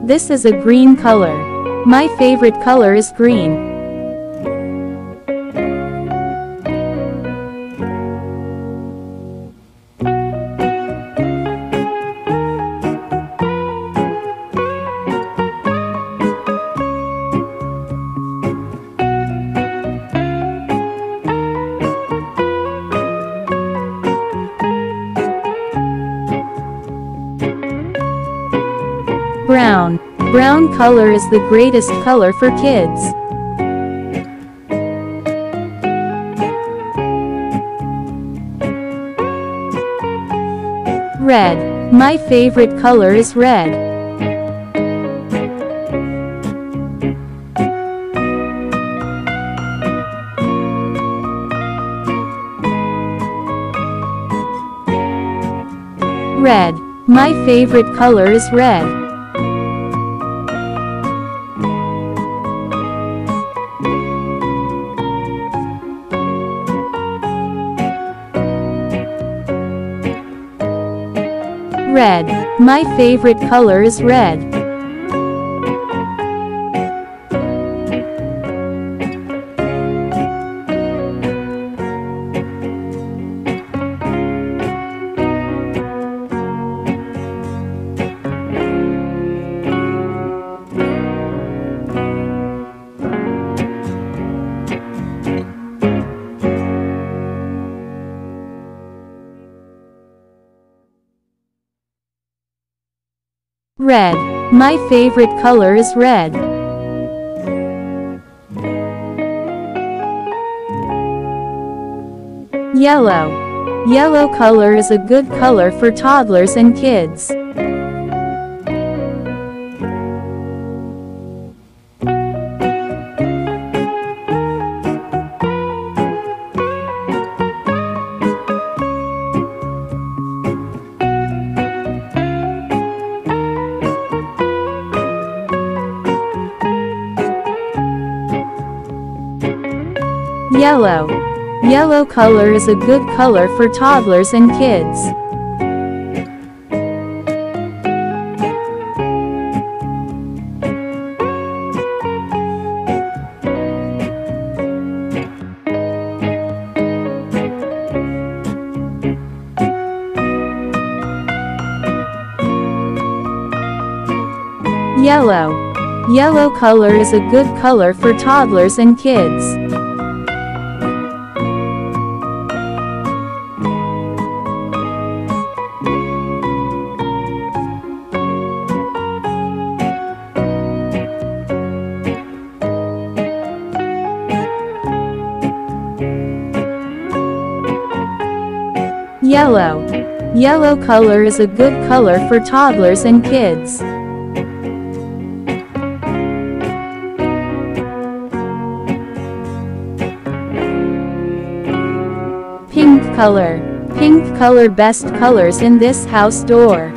This is a green color. My favorite color is green. Brown. Brown color is the greatest color for kids. Red. My favorite color is red. Red. My favorite color is red. Red. My favorite color is red. Red. My favorite color is red. Yellow. Yellow color is a good color for toddlers and kids. Yellow. Yellow color is a good color for toddlers and kids. Yellow. Yellow color is a good color for toddlers and kids. Yellow. Yellow color is a good color for toddlers and kids. Pink color. Pink color best colors in this house door.